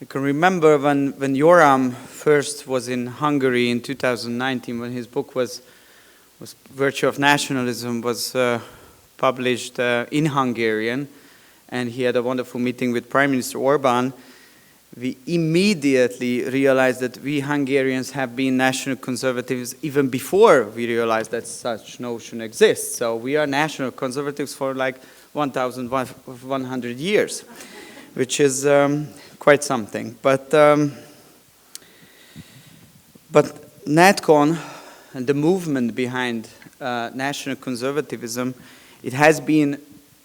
I can remember when Joram first was in Hungary in 2019, when his book was Virtue of Nationalism was published in Hungarian, and he had a wonderful meeting with Prime Minister Orbán. We immediately realized that we Hungarians have been national conservatives even before we realized that such notion exists. So we are national conservatives for like 1,100 years, which is quite something. But NatCon and the movement behind national conservatism, it has been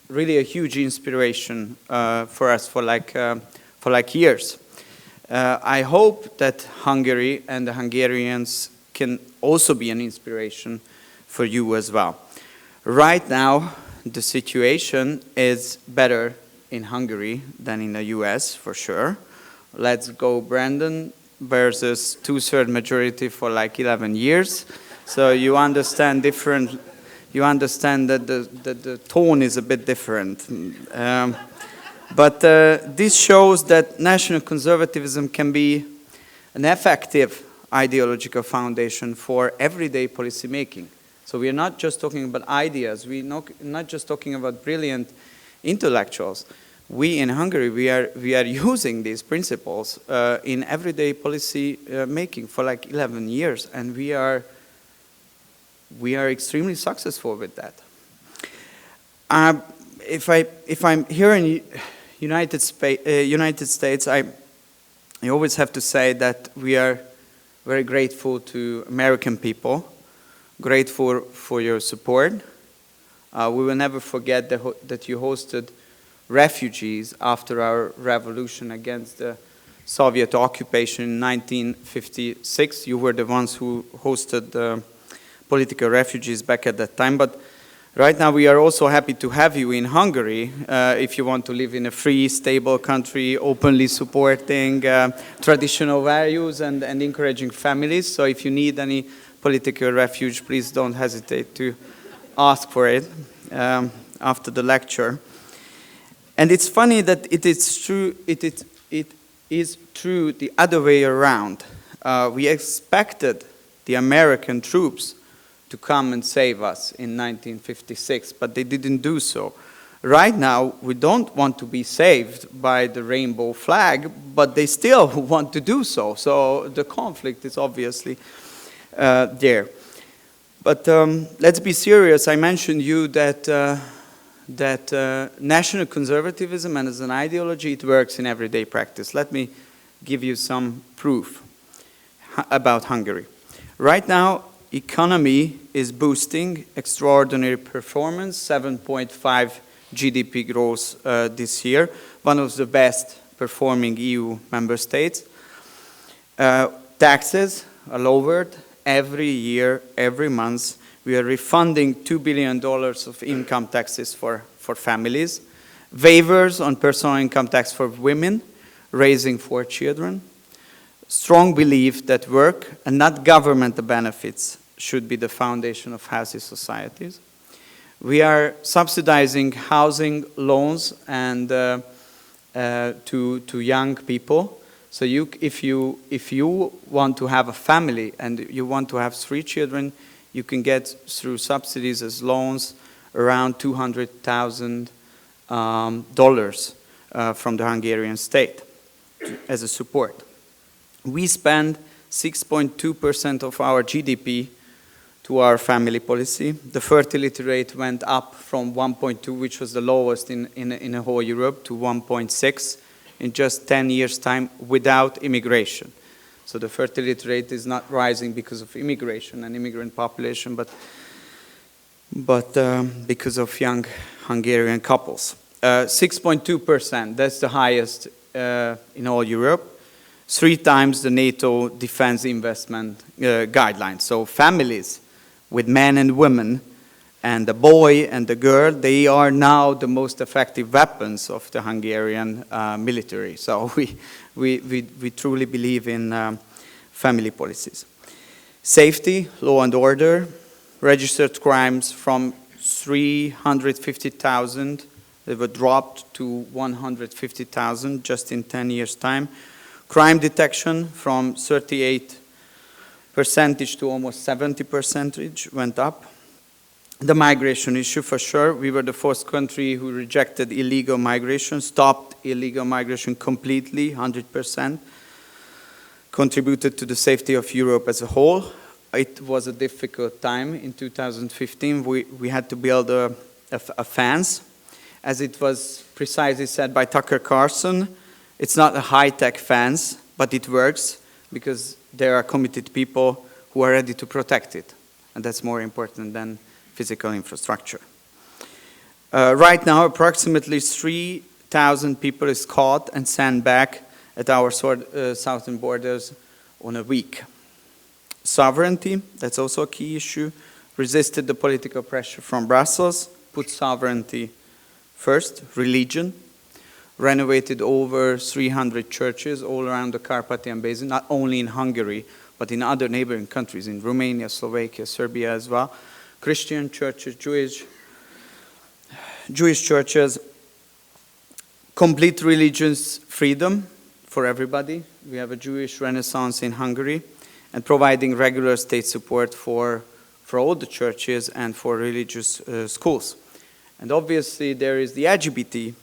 really a huge inspiration for us for like years. I hope that Hungary and the Hungarians can also be an inspiration for you as well. Right now, the situation is better in Hungary than in the US, for sure. Let's go, Brandon, versus two-thirds majority for like 11 years. So you understand you understand that the tone is a bit different. But this shows that national conservatism can be an effective ideological foundation for everyday policy making. So we are not just talking about ideas, we're not just talking about brilliant intellectuals. We in Hungary, we are using these principles in everyday policy making for like 11 years, and we are extremely successful with that. If I'm here in United States, I always have to say that we are very grateful to American people, grateful for your support. We will never forget that you hosted refugees after our revolution against the Soviet occupation in 1956. You were the ones who hosted the political refugees back at that time. But right now we are also happy to have you in Hungary if you want to live in a free, stable country, openly supporting traditional values and encouraging families. So if you need any political refuge, please don't hesitate to ask for it after the lecture. And it's funny that it is true the other way around. We expected the American troops to come and save us in 1956, but they didn't do so. Right now, we don't want to be saved by the rainbow flag, but they still want to do so. So the conflict is obviously there. But let's be serious. I mentioned you that national conservatism and as an ideology, it works in everyday practice. Let me give you some proof about Hungary. Right now, economy is boosting extraordinary performance, 7.5 GDP growth this year, one of the best performing EU member states. Taxes are lowered every year, every month. We are refunding $2 billion of income taxes for families, waivers on personal income tax for women, raising 4 children. Strong belief that work and not government benefits should be the foundation of healthy societies. We are subsidizing housing loans and to young people. So if you want to have a family and you want to have 3 children, you can get through subsidies as loans around $200,000 from the Hungarian state as a support. We spend 6.2% of our GDP to our family policy. The fertility rate went up from 1.2, which was the lowest in the whole Europe, to 1.6 in just 10 years' time without immigration. So the fertility rate is not rising because of immigration and immigrant population, but because of young Hungarian couples. 6.2%, that's the highest in all Europe. 3 times the NATO defense investment guidelines. So families with men and women and the boy and the girl, they are now the most effective weapons of the Hungarian military. So we truly believe in family policies. Safety, law and order, registered crimes from 350,000, they were dropped to 150,000 just in 10 years' time. Crime detection from 38% to almost 70% went up. The migration issue, for sure. We were the first country who rejected illegal migration, stopped illegal migration completely, 100%, contributed to the safety of Europe as a whole. It was a difficult time in 2015. We had to build a fence. As it was precisely said by Tucker Carlson, it's not a high-tech fence, but it works because there are committed people who are ready to protect it. And that's more important than physical infrastructure. Right now, approximately 3,000 people is caught and sent back at our southern borders on a week. Sovereignty, that's also a key issue. Resisted the political pressure from Brussels, put sovereignty first. Religion, renovated over 300 churches all around the Carpathian Basin, not only in Hungary, but in other neighboring countries, in Romania, Slovakia, Serbia as well. Christian churches, Jewish churches, complete religious freedom for everybody. We have a Jewish Renaissance in Hungary, and providing regular state support for all the churches and for religious schools. And obviously there is the LGBTQ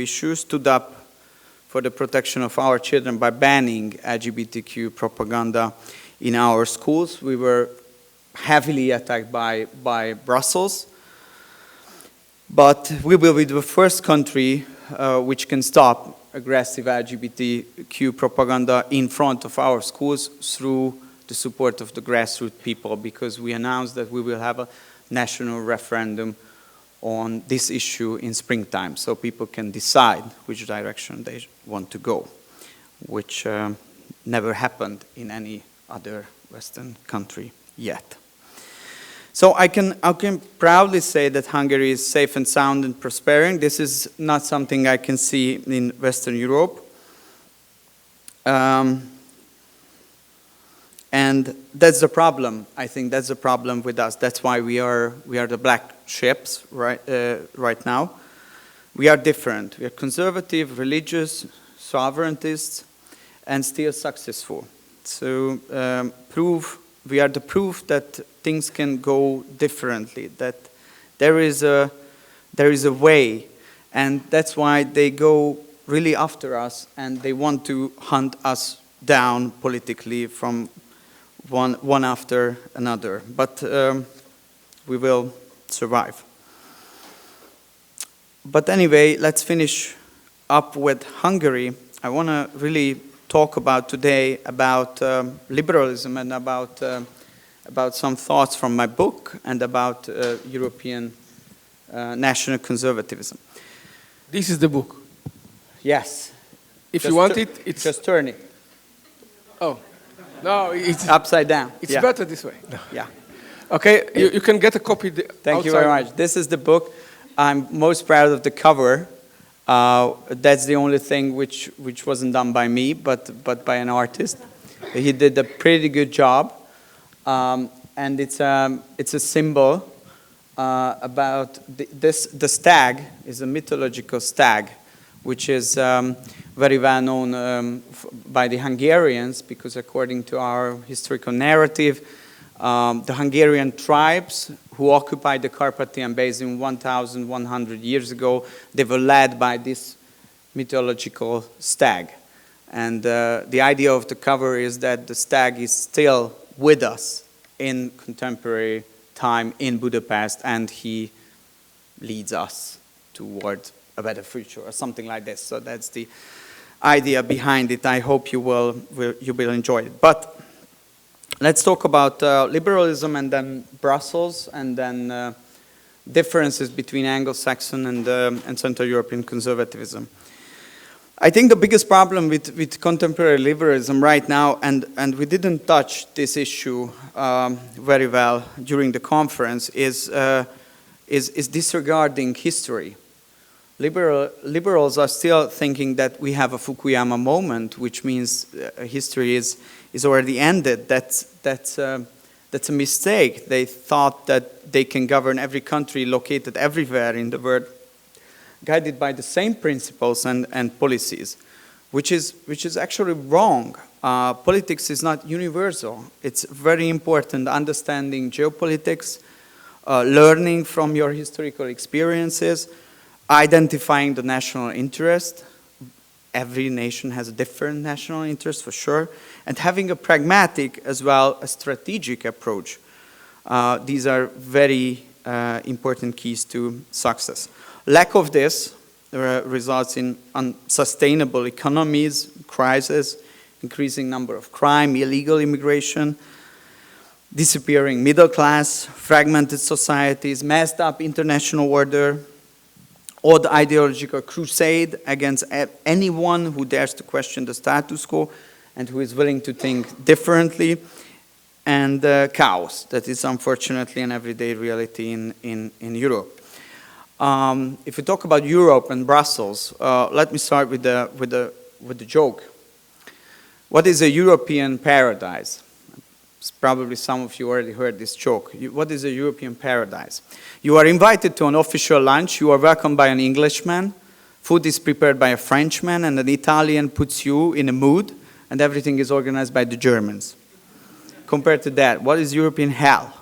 issue, stood up for the protection of our children by banning LGBTQ propaganda in our schools. We were heavily attacked by Brussels, but we will be the first country which can stop aggressive LGBTQ propaganda in front of our schools through the support of the grassroots people, because we announced that we will have a national referendum on this issue in springtime, so people can decide which direction they want to go, which never happened in any other Western country yet. So I can proudly say that Hungary is safe and sound and prospering. This is not something I can see in Western Europe. And that's the problem. I think that's the problem with us. That's why we are the black ships right now. We are different. We are conservative, religious, sovereigntists, and still successful. So we are the proof that things can go differently. That there is a way, and that's why they go really after us, and they want to hunt us down politically from one after another, but we will survive. But anyway, let's finish up with Hungary. I want to really talk today about liberalism and about some thoughts from my book and about European national conservatism. This is the book. Yes. If you want it, it's just turn it. Oh. No, it's upside down. It's better this way. No. Yeah. Okay, you can get a copy. Thank you very much. This is the book. I'm most proud of the cover. That's the only thing which wasn't done by me, but by an artist. He did a pretty good job, and it's a symbol about the stag is a mythological stag, which is very well known by the Hungarians, because according to our historical narrative, the Hungarian tribes who occupied the Carpathian Basin 1,100 years ago, they were led by this mythological stag. And the idea of the cover is that the stag is still with us in contemporary time in Budapest, and he leads us toward a better future or something like this. So that's the idea behind it. I hope you will enjoy it. But let's talk about liberalism and then Brussels and then differences between Anglo-Saxon and Central European conservatism. I think the biggest problem with contemporary liberalism right now, and we didn't touch this issue very well during the conference, is disregarding history. Liberals are still thinking that we have a Fukuyama moment, which means history is already ended. That's a mistake. They thought that they can govern every country located everywhere in the world, guided by the same principles and policies. which is actually wrong. Politics is not universal. It's very important understanding geopolitics, learning from your historical experiences, identifying the national interest. Every nation has a different national interest for sure, and having a pragmatic as well as strategic approach. These are very important keys to success. Lack of this results in unsustainable economies, crisis, increasing number of crime, illegal immigration, disappearing middle class, fragmented societies, messed up international order, odd ideological crusade against anyone who dares to question the status quo and who is willing to think differently, and chaos that is unfortunately an everyday reality in Europe. If we talk about Europe and Brussels, let me start with the joke. What is a European paradise? Probably some of you already heard this joke. What is a European paradise? You are invited to an official lunch, you are welcomed by an Englishman, food is prepared by a Frenchman, and an Italian puts you in a mood, and everything is organized by the Germans. Compared to that, what is European hell?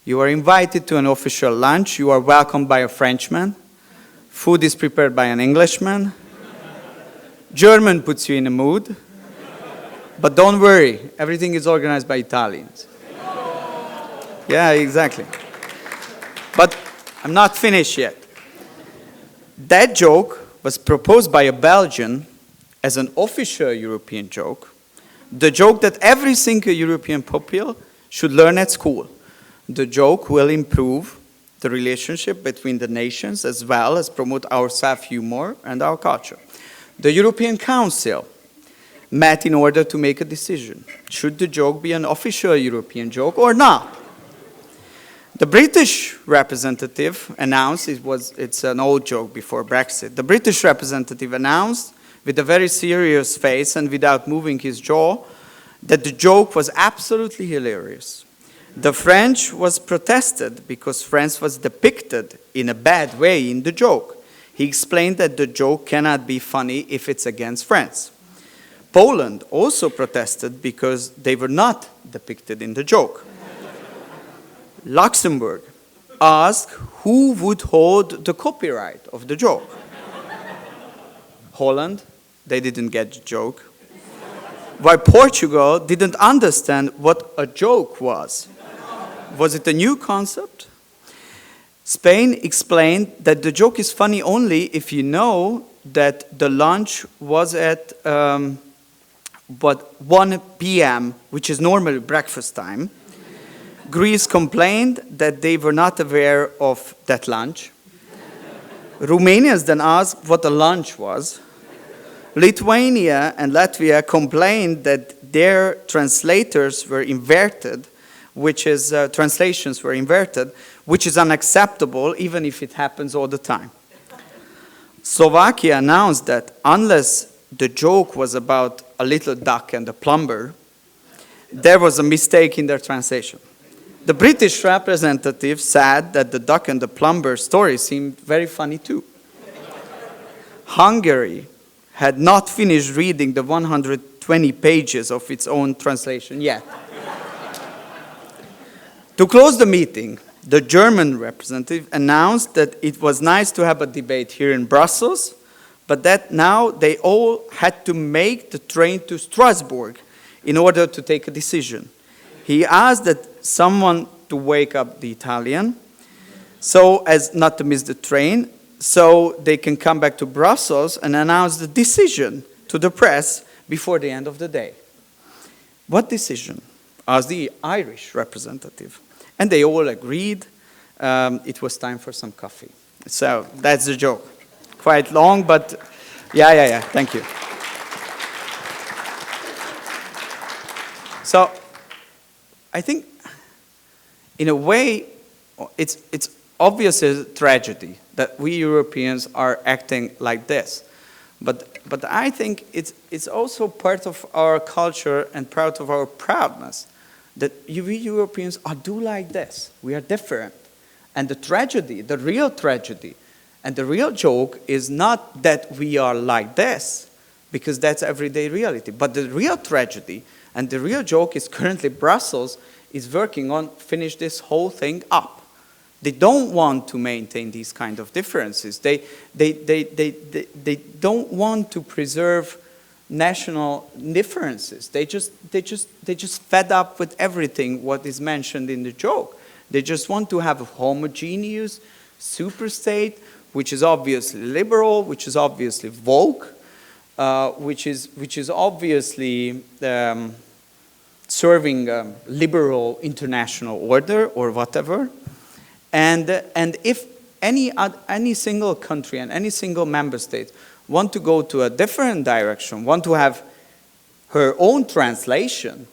You are invited to an official lunch, you are welcomed by a Frenchman, food is prepared by an Englishman, German puts you in a mood, but don't worry, everything is organized by Italians. Yeah, exactly. But I'm not finished yet. That joke was proposed by a Belgian as an official European joke, the joke that every single European pupil should learn at school. The joke will improve the relationship between the nations as well as promote our self-humor and our culture. The European Council met in order to make a decision. Should the joke be an official European joke or not? The British representative announced, it's an old joke before Brexit, the British representative announced with a very serious face and without moving his jaw that the joke was absolutely hilarious. The French was protested because France was depicted in a bad way in the joke. He explained that the joke cannot be funny if it's against France. Poland also protested because they were not depicted in the joke. Luxembourg asked who would hold the copyright of the joke. Holland, they didn't get the joke. While Portugal didn't understand what a joke was. Was it a new concept? Spain explained that the joke is funny only if you know that the lunch was at 1 p.m., which is normally breakfast time. Greece complained that they were not aware of that lunch. Romanians then asked what a lunch was. Lithuania and Latvia complained that their translators were inverted, translations were inverted, which is unacceptable even if it happens all the time. Slovakia announced that unless the joke was about a little duck and a plumber, there was a mistake in their translation. The British representative said that the duck and the plumber story seemed very funny too. Hungary had not finished reading the 120 pages of its own translation yet. To close the meeting, the German representative announced that it was nice to have a debate here in Brussels, but that now they all had to make the train to Strasbourg in order to take a decision. He asked that someone to wake up the Italian so as not to miss the train, so they can come back to Brussels and announce the decision to the press before the end of the day. What decision? Asked the Irish representative. And they all agreed it was time for some coffee. So that's the joke. Quite long, but yeah, thank you. So I think in a way it's obviously a tragedy that we Europeans are acting like this. But I think it's also part of our culture and part of our proudness that we Europeans do like this. We are different. And the tragedy, the real tragedy, and the real joke is not that we are like this, because that's everyday reality. But the real tragedy and the real joke is currently Brussels is working on finish this whole thing up. They don't want to maintain these kind of differences. They don't want to preserve national differences. They just fed up with everything what is mentioned in the joke. They just want to have a homogeneous superstate, which is obviously liberal, which is obviously woke, which is obviously serving liberal international order or whatever. And if any single country and any single member state want to go to a different direction, want to have her own translation,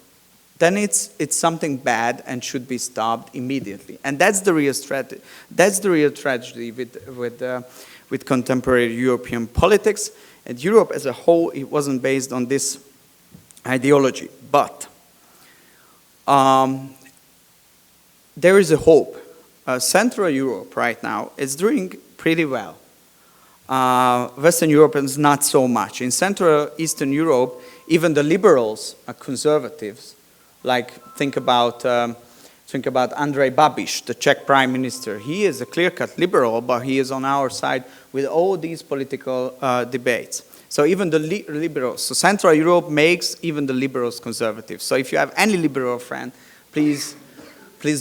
then it's something bad and should be stopped immediately. And that's the real strategy. That's the real tragedy with contemporary European politics. And Europe as a whole, it wasn't based on this ideology. But there is a hope. Central Europe right now is doing pretty well. Western Europe is not so much. In Central Eastern Europe, even the liberals are conservatives. Like think about Andrej Babiš, the Czech prime minister. He is a clear-cut liberal, but he is on our side with all these political debates. So even the liberals, so Central Europe makes even the liberals conservative. So if you have any liberal friend, please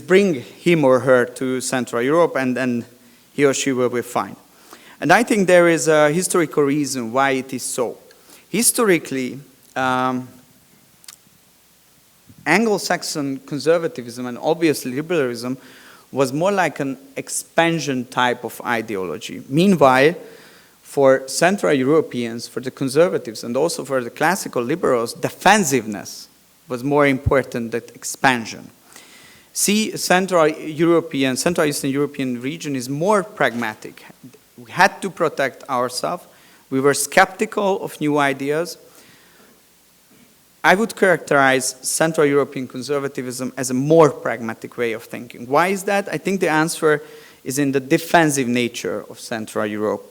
bring him or her to Central Europe, and then he or she will be fine. And I think there is a historical reason why it is so. Historically, Anglo-Saxon conservatism and obviously liberalism was more like an expansion type of ideology. Meanwhile, for Central Europeans, for the conservatives, and also for the classical liberals, defensiveness was more important than expansion. See, Central Eastern European region is more pragmatic. We had to protect ourselves. We were skeptical of new ideas. I would characterize Central European conservatism as a more pragmatic way of thinking. Why is that? I think the answer is in the defensive nature of Central Europe,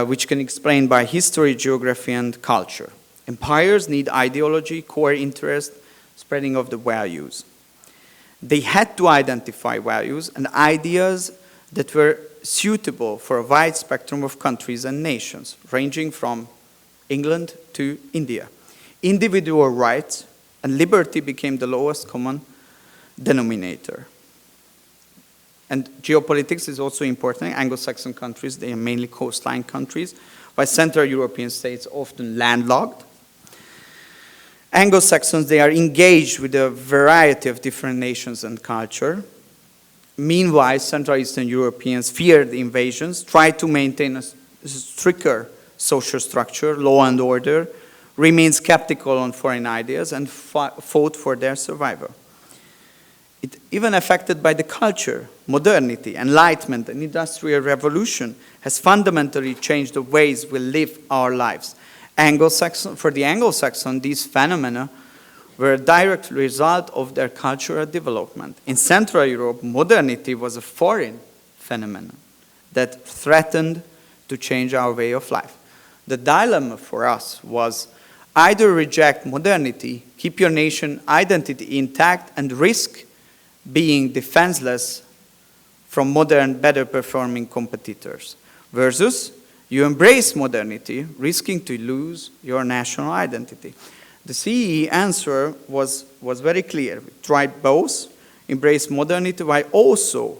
which can explain by history, geography, and culture. Empires need ideology, core interest, spreading of the values. They had to identify values and ideas that were suitable for a wide spectrum of countries and nations, ranging from England to India. Individual rights and liberty became the lowest common denominator. And geopolitics is also important. Anglo-Saxon countries, they are mainly coastline countries, while Central European states often landlocked. Anglo-Saxons, they are engaged with a variety of different nations and culture. Meanwhile, Central Eastern Europeans feared invasions, tried to maintain a stricter social structure, law and order, remained skeptical on foreign ideas, and fought for their survival. It even affected by the culture, modernity, enlightenment, and industrial revolution has fundamentally changed the ways we live our lives. For the Anglo-Saxon, these phenomena were a direct result of their cultural development. In Central Europe, modernity was a foreign phenomenon that threatened to change our way of life. The dilemma for us was either reject modernity, keep your nation identity intact, and risk being defenseless from modern, better performing competitors, versus you embrace modernity, risking to lose your national identity. The CEE answer was very clear. We tried both, embrace modernity while also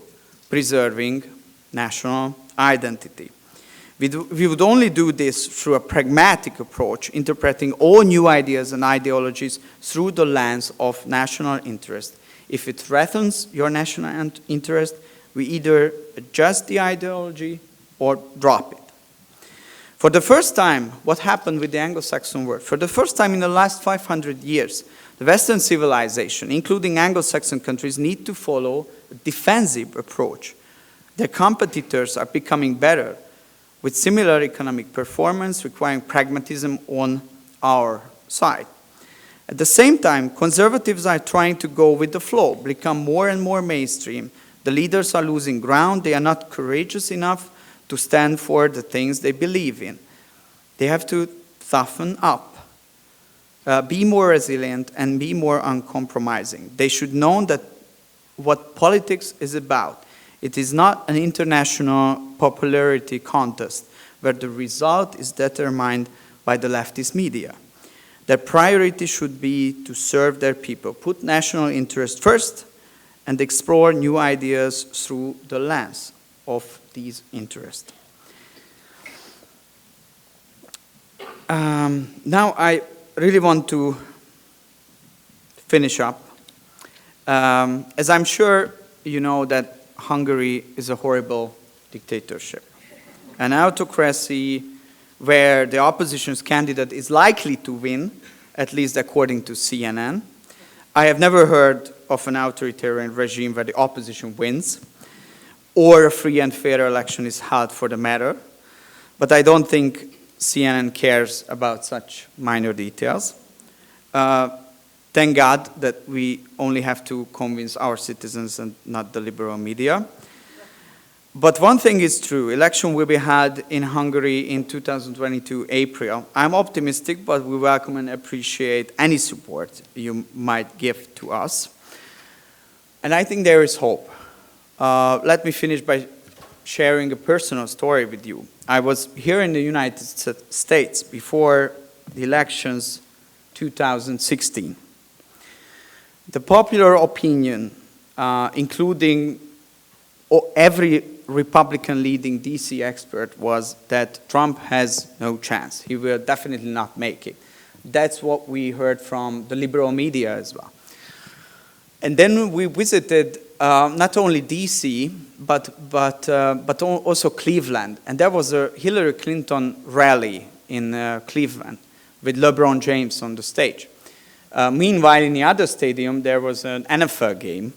preserving national identity. We would only do this through a pragmatic approach, interpreting all new ideas and ideologies through the lens of national interest. If it threatens your national interest, we either adjust the ideology or drop it. For the first time, what happened with the Anglo-Saxon world? For the first time in the last 500 years, the Western civilization, including Anglo-Saxon countries, need to follow a defensive approach. Their competitors are becoming better, with similar economic performance requiring pragmatism on our side. At the same time, conservatives are trying to go with the flow, become more and more mainstream. The leaders are losing ground. They are not courageous enough to stand for the things they believe in. They have to toughen up, be more resilient, and be more uncompromising. They should know that what politics is about. It is not an international popularity contest where the result is determined by the leftist media. Their priority should be to serve their people, put national interest first, and explore new ideas through the lens of these interests. Now I really want to finish up. As I'm sure you know that Hungary is a horrible dictatorship, an autocracy where the opposition's candidate is likely to win, at least according to CNN. I have never heard of an authoritarian regime where the opposition wins, or a free and fair election is held for the matter, but I don't think CNN cares about such minor details. Thank God that we only have to convince our citizens and not the liberal media. But one thing is true, election will be held in Hungary in 2022 April. I'm optimistic, but we welcome and appreciate any support you might give to us. And I think there is hope. Let me finish by sharing a personal story with you. I was here in the United States before the elections 2016. The popular opinion, including every Republican leading DC expert, was that Trump has no chance. He will definitely not make it. That's what we heard from the liberal media as well. And then we visited not only DC, but also Cleveland. And there was a Hillary Clinton rally in Cleveland with LeBron James on the stage. Meanwhile, in the other stadium, there was an NFL game.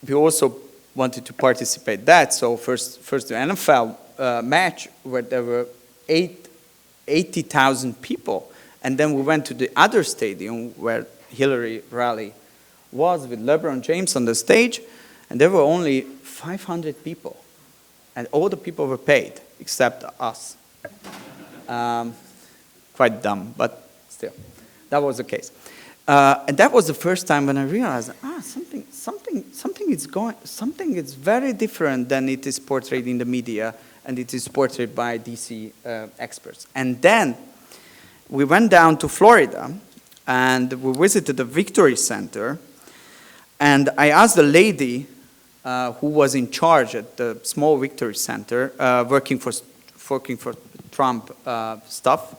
We also wanted to participate in that. So first the NFL match where there were 80,000 people. And then we went to the other stadium where Hillary rally was with LeBron James on the stage. And there were only 500 people. And all the people were paid except us. Quite dumb, but still, that was the case. And that was the first time when I realized, something is very different than it is portrayed in the media and it is portrayed by DC experts. And then we went down to Florida and we visited the Victory Center. And I asked the lady who was in charge at the small Victory Center, working for Trump stuff,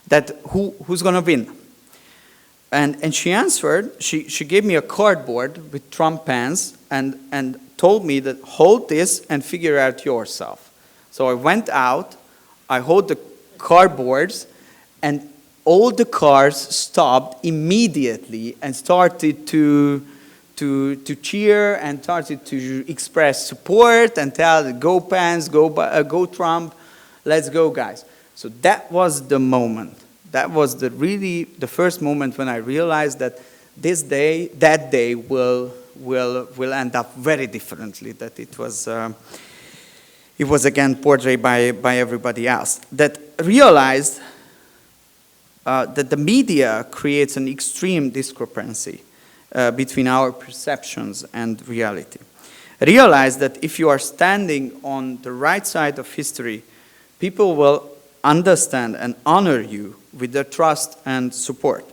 that who's going to win. And she answered, she gave me a cardboard with Trump pens and told me that hold this and figure out yourself. So I went out, I hold the cardboards, and all the cars stopped immediately and started to cheer and started to express support and tell go Pence, go Trump, let's go guys. So that was the moment. That was really the first moment when I realized that that day will end up very differently. That it was again portrayed by everybody else. That realized that the media creates an extreme discrepancy between our perceptions and reality. Realize that if you are standing on the right side of history, people will understand and honor you with their trust and support.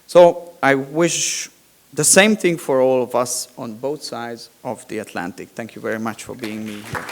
So I wish the same thing for all of us on both sides of the Atlantic. Thank you very much for being me here.